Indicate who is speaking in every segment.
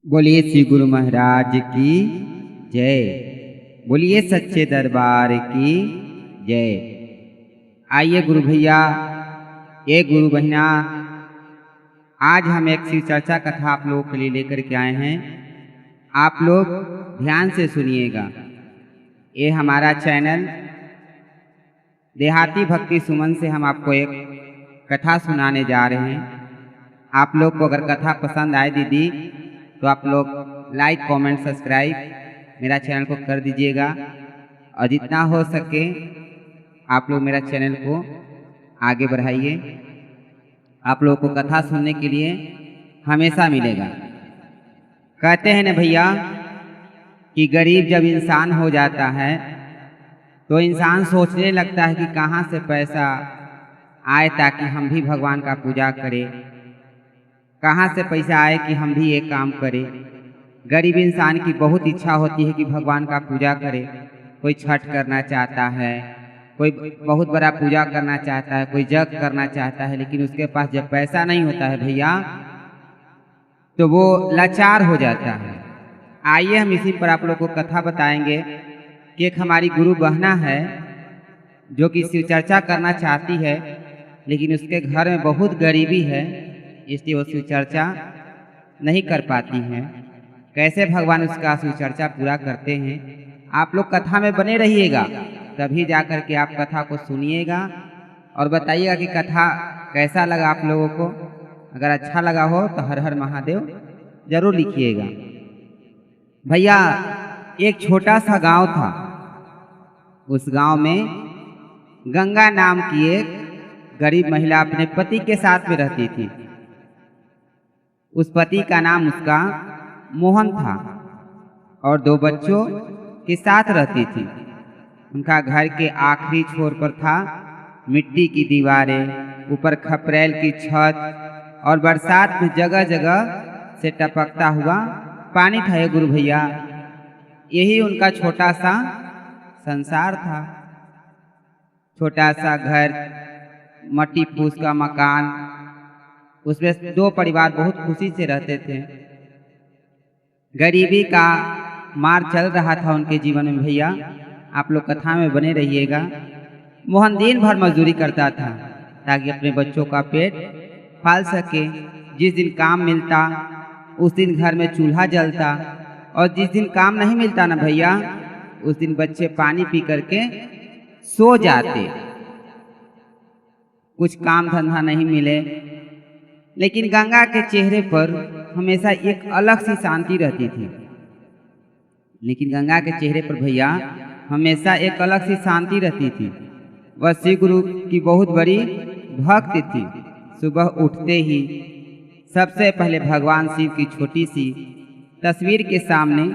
Speaker 1: बोलिए श्री गुरु महाराज की जय। बोलिए सच्चे दरबार की जय। आइए गुरु भैया, ये गुरु बहना, आज हम एक शिव चर्चा कथा आप लोगों के लिए लेकर के आए हैं। आप लोग ध्यान से सुनिएगा। ये हमारा चैनल देहाती भक्ति सुमन से हम आपको एक कथा सुनाने जा रहे हैं। आप लोग को अगर कथा पसंद आए दीदी तो आप लोग लाइक कमेंट सब्सक्राइब मेरा चैनल को कर दीजिएगा, और जितना हो सके आप लोग मेरा चैनल को आगे बढ़ाइए। आप लोगों को कथा सुनने के लिए हमेशा मिलेगा। कहते हैं ना भैया कि गरीब जब इंसान हो जाता है तो इंसान सोचने लगता है कि कहाँ से पैसा आए ताकि हम भी भगवान का पूजा करें, कहाँ से पैसा आए कि हम भी एक काम करें। गरीब इंसान की बहुत इच्छा होती है कि भगवान का पूजा करे। कोई छठ करना चाहता है, कोई बहुत बड़ा पूजा करना चाहता है, कोई यज्ञ करना चाहता है, लेकिन उसके पास जब पैसा नहीं होता है भैया तो वो लाचार हो जाता है। आइए हम इसी पर आप लोग को कथा बताएंगे कि एक हमारी गुरु बहना है जो कि शिव चर्चा करना चाहती है, लेकिन उसके घर में बहुत गरीबी है, इसलिए वो शिव चर्चा नहीं कर पाती हैं। कैसे भगवान उसका शिव चर्चा पूरा करते हैं, आप लोग कथा में बने रहिएगा, तभी जाकर के आप कथा को सुनिएगा और बताइएगा कि कथा कैसा लगा आप लोगों को। अगर अच्छा लगा हो तो हर हर महादेव जरूर लिखिएगा। भैया एक छोटा सा गांव था। उस गांव में गंगा नाम की एक गरीब महिला अपने पति के साथ में रहती थी। उस पति का नाम उसका मोहन था और 2 बच्चों के साथ रहती थी। उनका घर के आखिरी छोर पर था मिट्टी की दीवारें, ऊपर खपरेल की छत और बरसात में जगह जगह से टपकता हुआ पानी था। गुरु भैया यही उनका छोटा सा संसार था। छोटा सा घर, मट्टी फूस का मकान, उसमें 2 परिवार बहुत खुशी से रहते थे। गरीबी का मार चल रहा था उनके जीवन में भैया। आप लोग कथा में बने रहिएगा। मोहन दिन भर मजदूरी करता था ताकि अपने बच्चों का पेट पाल सके। जिस दिन काम मिलता उस दिन घर में चूल्हा जलता, और जिस दिन काम नहीं मिलता ना भैया उस दिन बच्चे पानी पी करके सो जाते। कुछ काम धंधा नहीं मिले, लेकिन गंगा के चेहरे पर हमेशा एक अलग सी शांति रहती थी। लेकिन गंगा के चेहरे पर भैया हमेशा एक अलग सी शांति रहती थी। वह शिव गुरु की बहुत बड़ी भक्त थी। सुबह उठते ही सबसे पहले भगवान शिव की छोटी सी तस्वीर के सामने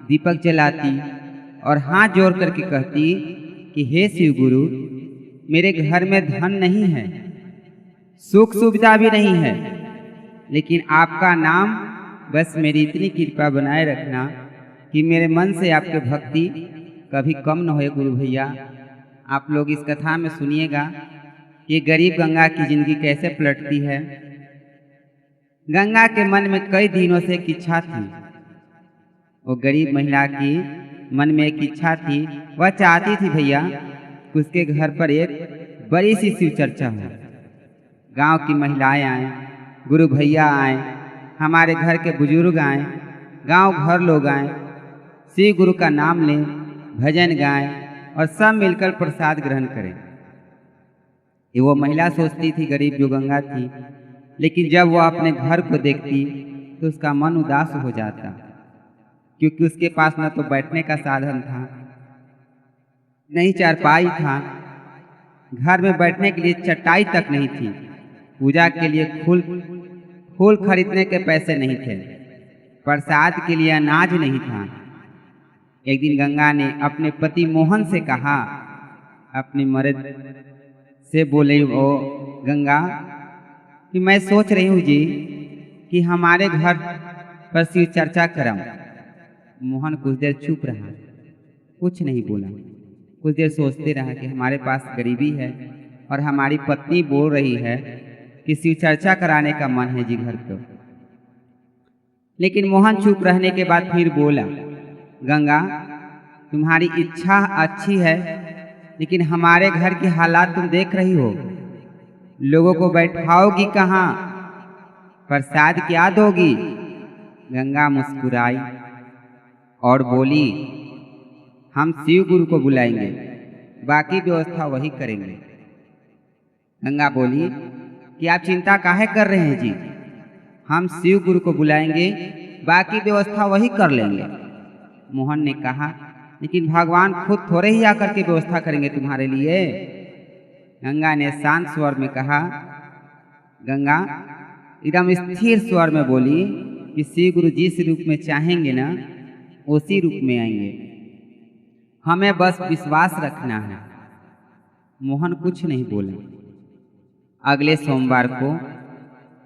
Speaker 1: दीपक जलाती और हाथ जोड़ करके कहती कि हे शिव गुरु, मेरे घर में धन नहीं है, सुख सुविधा भी नहीं है, लेकिन आपका नाम बस मेरी इतनी कृपा बनाए रखना कि मेरे मन से आपके भक्ति कभी कम न होए। गुरु भैया आप लोग इस कथा में सुनिएगा कि गरीब गंगा की जिंदगी कैसे पलटती है। गंगा के मन में कई दिनों से एक इच्छा थी। वो गरीब महिला की मन में एक इच्छा थी। वह चाहती थी भैया कि उसके घर पर एक बड़ी सी शिव चर्चा हो। गांव की महिलाएं आए, गुरु भैया आए, हमारे घर के बुजुर्ग आए, गांव भर लोग आए, शिव गुरु का नाम लें, भजन गाएं और सब मिलकर प्रसाद ग्रहण करें। ये वो महिला सोचती थी, गरीब जो गंगा थी। लेकिन जब वह अपने घर को देखती तो उसका मन उदास हो जाता, क्योंकि उसके पास न तो बैठने का साधन था, नहीं चारपाई था, घर में बैठने के लिए चटाई तक नहीं थी, पूजा के लिए फूल खरीदने के पैसे नहीं थे, प्रसाद के लिए अनाज नहीं था। एक दिन गंगा ने अपने पति मोहन से कहा, अपनी मर्द से बोले वो गंगा कि मैं सोच रही हूँ जी कि हमारे घर पर शिव चर्चा करम। मोहन कुछ देर चुप रहा, कुछ नहीं बोला। कुछ देर सोचते रहा कि हमारे पास गरीबी है और हमारी पत्नी बोल रही है कि शिव चर्चा कराने का मन है जी घर पर, लेकिन मोहन चुप रहने के बाद फिर बोला, गंगा, तुम्हारी इच्छा अच्छी है, लेकिन हमारे घर की हालात तुम देख रही हो। लोगों को बैठाओगी कहाँ? प्रसाद क्या दोगी? गंगा मुस्कुराई और बोली, हम शिव गुरु को बुलाएंगे, बाकी व्यवस्था वही करेंगे। गंगा बोली कि आप चिंता काहे कर रहे हैं जी? हम शिव गुरु को बुलाएंगे, बाकी व्यवस्था वही कर लेंगे। मोहन ने कहा, लेकिन भगवान खुद थोड़े ही आकर के व्यवस्था करेंगे तुम्हारे लिए। गंगा ने शांत स्वर में कहा, गंगा एकदम स्थिर स्वर में बोली कि शिव गुरु जिस रूप में चाहेंगे ना, उसी रूप में आएंगे, हमें बस विश्वास रखना है। मोहन कुछ नहीं बोला। अगले सोमवार को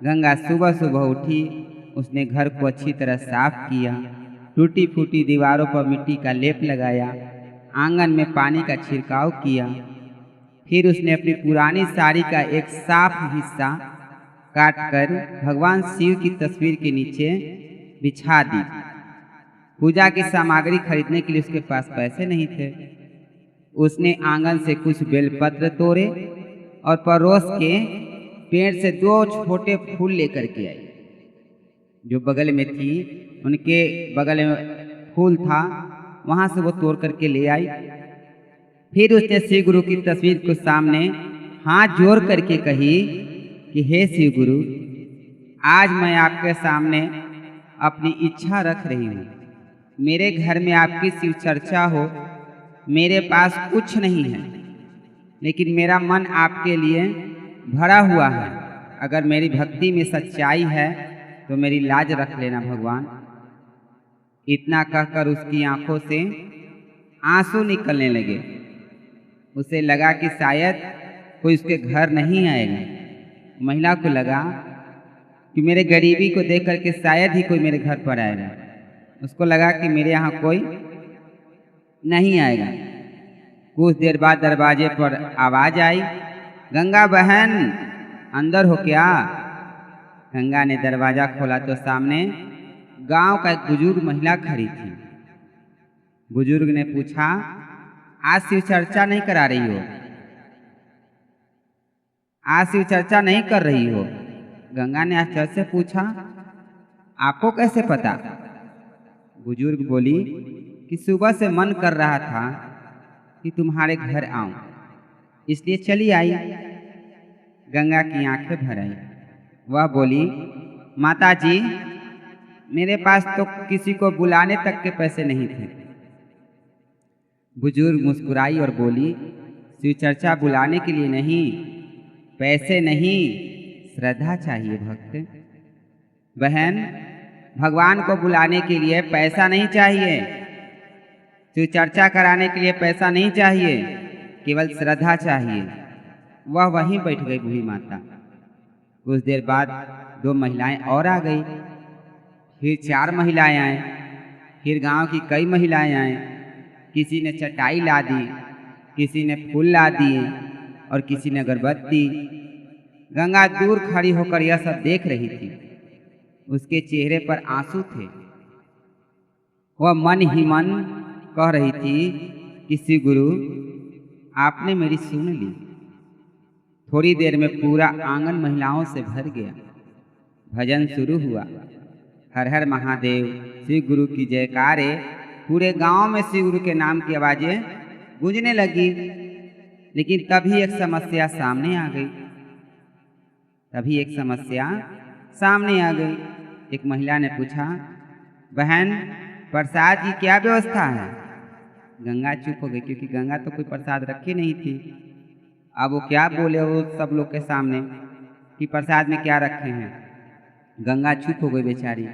Speaker 1: गंगा सुबह सुबह उठी। उसने घर को अच्छी तरह साफ किया, टूटी फूटी दीवारों पर मिट्टी का लेप लगाया, आंगन में पानी का छिड़काव किया। फिर उसने अपनी पुरानी साड़ी का एक साफ हिस्सा काटकर भगवान शिव की तस्वीर के नीचे बिछा दी। पूजा की सामग्री खरीदने के लिए उसके पास पैसे नहीं थे। उसने आंगन से कुछ बेलपत्र तोड़े और पड़ोस के पेड़ से 2 छोटे फूल लेकर के आई। जो बगल में थी, उनके बगल में फूल था, वहां से वो तोड़ करके ले आई। फिर उसने शिव गुरु की तस्वीर को सामने हाथ जोड़ करके कही कि हे शिव गुरु, आज मैं आपके सामने अपनी इच्छा रख रही हूँ। मेरे घर में आपकी शिव चर्चा हो। मेरे पास कुछ नहीं है, लेकिन मेरा मन आपके लिए भरा हुआ है। अगर मेरी भक्ति में सच्चाई है तो मेरी लाज रख लेना भगवान। इतना कहकर उसकी आंखों से आंसू निकलने लगे। उसे लगा कि शायद कोई उसके घर नहीं आएगा। महिला को लगा कि मेरे गरीबी को देख करके शायद ही कोई मेरे घर पर आएगा। उसको लगा कि मेरे यहाँ कोई नहीं आएगा। कुछ देर बाद दरवाजे पर आवाज आई, गंगा बहन, अंदर हो क्या? गंगा ने दरवाजा खोला तो सामने गांव का एक बुजुर्ग महिला खड़ी थी। बुजुर्ग ने पूछा, आज शिव चर्चा नहीं करा रही हो? आज शिव चर्चा नहीं कर रही हो? गंगा ने आश्चर्य से पूछा, आपको कैसे पता? बुजुर्ग बोली कि सुबह से मन कर रहा था कि तुम्हारे घर आऊं, इसलिए चली आई। गंगा की आंखें भर आई। वह बोली, माता जी, मेरे पास तो किसी को बुलाने तक के पैसे नहीं थे। बुजुर्ग मुस्कुराई और बोली, शिव चर्चा बुलाने के लिए नहीं, पैसे नहीं, श्रद्धा चाहिए भक्त। बहन, भगवान को बुलाने के लिए पैसा नहीं चाहिए, शिव चर्चा कराने के लिए पैसा नहीं चाहिए, केवल श्रद्धा चाहिए। वह वहीं बैठ गई बूढ़ी माता। कुछ देर बाद 2 महिलाएं और आ गई। फिर 4 महिलाएं आए। फिर गांव की कई महिलाएं आए। किसी ने चटाई ला दी, किसी ने फूल ला दिए और किसी ने अगरबत्ती। गंगा दूर खड़ी होकर यह सब देख रही थी। उसके चेहरे पर आंसू थे। वह मन ही मन कह रही थी कि शिव गुरु, आपने मेरी सुन ली। थोड़ी देर में पूरा आंगन महिलाओं से भर गया। भजन शुरू हुआ। हर हर महादेव, शिव गुरु की जयकारे। पूरे गांव में शिव गुरु के नाम की आवाजें गूंजने लगी। लेकिन तभी एक समस्या सामने आ गई। एक महिला ने पूछा, बहन, प्रसाद की क्या व्यवस्था है? गंगा चुप हो गई, क्योंकि गंगा तो कोई प्रसाद रखी नहीं थी। अब वो क्या बोले वो सब लोग के सामने कि प्रसाद में क्या रखे हैं। गंगा चुप हो गई बेचारी,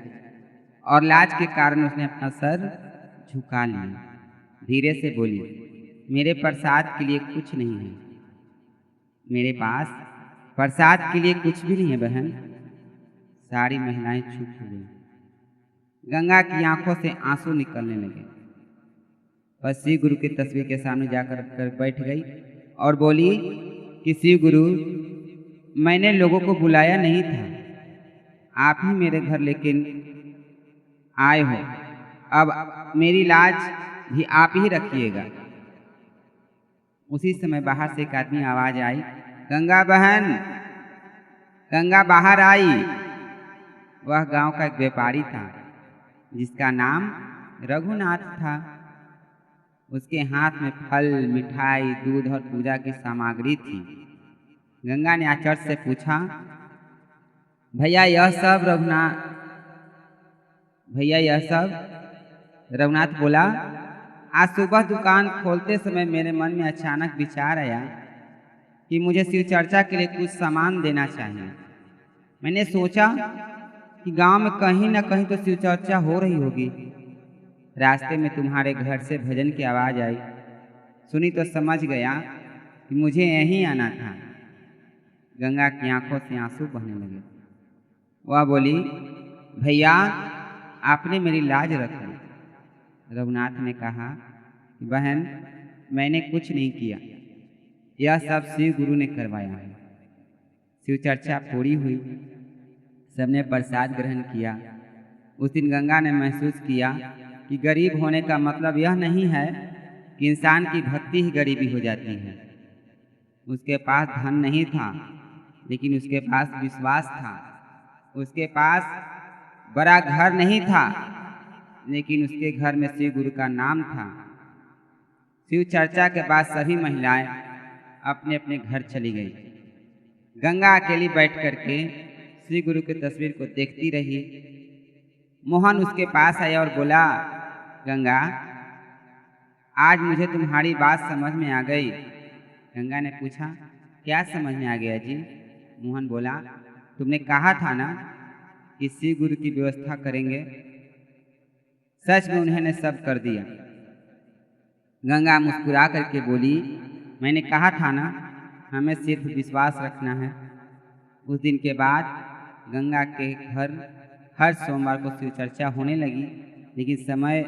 Speaker 1: और लाज के कारण उसने अपना सर झुका लिया। धीरे से बोली, मेरे प्रसाद के लिए कुछ नहीं है, मेरे पास प्रसाद के लिए कुछ भी नहीं है बहन। सारी महिलाएं चुप हो गई। गंगा की आंखों से आंसू निकलने लगे। बस शिव गुरु की तस्वीर के सामने जाकर बैठ गई और बोली कि शिव गुरु, मैंने लोगों को बुलाया नहीं था, आप ही मेरे घर लेकिन आए हो, अब मेरी लाज भी आप ही रखिएगा। उसी समय बाहर से एक आदमी आवाज आई, गंगा बहन, गंगा बाहर आई। वह गांव का एक व्यापारी था जिसका नाम रघुनाथ था। उसके हाथ में फल, मिठाई, दूध और पूजा की सामग्री थी। गंगा ने आश्चर्य से पूछा, भैया यह सब रघुनाथ बोला, आज सुबह दुकान खोलते समय मेरे मन में अचानक विचार आया कि मुझे शिव चर्चा के लिए कुछ सामान देना चाहिए। मैंने सोचा कि गांव में कहीं न कहीं तो शिव चर्चा हो रही होगी। रास्ते में तुम्हारे घर से भजन की आवाज आई, सुनी तो समझ गया कि मुझे यहीं आना था। गंगा की आंखों से आंसू बहने लगे। वह बोली, भैया आपने मेरी लाज रख ली। रघुनाथ ने कहा, बहन मैंने कुछ नहीं किया, यह सब शिव गुरु ने करवाया है। शिव चर्चा पूरी हुई, सबने प्रसाद ग्रहण किया। उस दिन गंगा ने महसूस किया कि गरीब होने का मतलब यह नहीं है कि इंसान की भक्ति ही गरीबी हो जाती है। उसके पास धन नहीं था, लेकिन उसके पास विश्वास था। उसके पास बड़ा घर नहीं था, लेकिन उसके घर में शिव गुरु का नाम था। शिव चर्चा के बाद सभी महिलाएं अपने अपने घर चली गई। गंगा अकेली बैठ करके श्री गुरु की तस्वीर को देखती रही। मोहन उसके पास आया और बोला, गंगा आज मुझे तुम्हारी बात समझ में आ गई। गंगा ने पूछा, क्या समझ में आ गया जी? मोहन बोला, तुमने कहा था ना कि शिव गुरु की व्यवस्था करेंगे। सच में उन्होंने सब कर दिया। गंगा मुस्कुरा करके बोली, मैंने कहा था ना, हमें सिर्फ विश्वास रखना है। उस दिन के बाद गंगा के घर हर सोमवार को शिव चर्चा होने लगी। लेकिन समय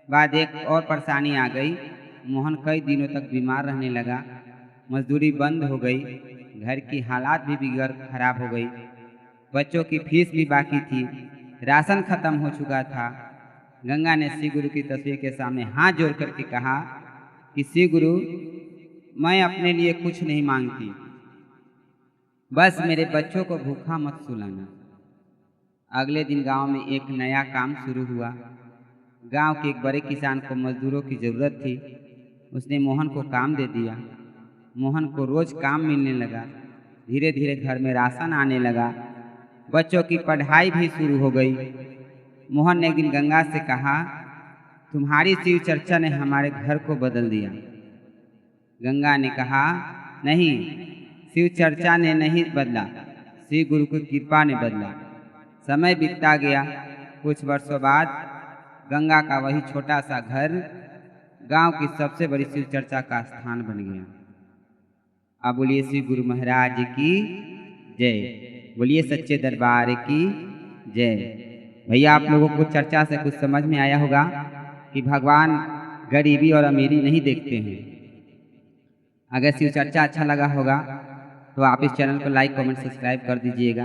Speaker 1: बाद एक और परेशानी आ गई। मोहन कई दिनों तक बीमार रहने लगा। मजदूरी बंद हो गई, घर की हालात भी बिगड़ खराब हो गई। बच्चों की फीस भी बाकी थी, राशन खत्म हो चुका था। गंगा ने श्री गुरु की तस्वीर के सामने हाथ जोड़ करके कहा कि श्री गुरु, मैं अपने लिए कुछ नहीं मांगती, बस मेरे बच्चों को भूखा मत सुलाना। अगले दिन गांव में एक नया काम शुरू हुआ। गांव के एक बड़े किसान को मजदूरों की जरूरत थी। उसने मोहन को काम दे दिया। मोहन को रोज काम मिलने लगा। धीरे धीरे घर में राशन आने लगा। बच्चों की पढ़ाई भी शुरू हो गई। मोहन ने एक दिन गंगा से कहा, तुम्हारी शिव चर्चा ने हमारे घर को बदल दिया। गंगा ने कहा, नहीं, शिव चर्चा ने नहीं बदला, शिव गुरु की कृपा ने बदला। समय बीतता गया। कुछ वर्षों बाद गंगा का वही छोटा सा घर गांव की सबसे बड़ी शिव चर्चा का स्थान बन गया। अब बोलिए श्री गुरु महाराज की जय, बोलिए सच्चे दरबार की जय। भैया आप लोगों को चर्चा से कुछ समझ में आया होगा कि भगवान गरीबी और अमीरी नहीं देखते हैं। अगर शिव चर्चा अच्छा लगा होगा तो आप इस चैनल को लाइक, कमेंट, सब्सक्राइब कर दीजिएगा।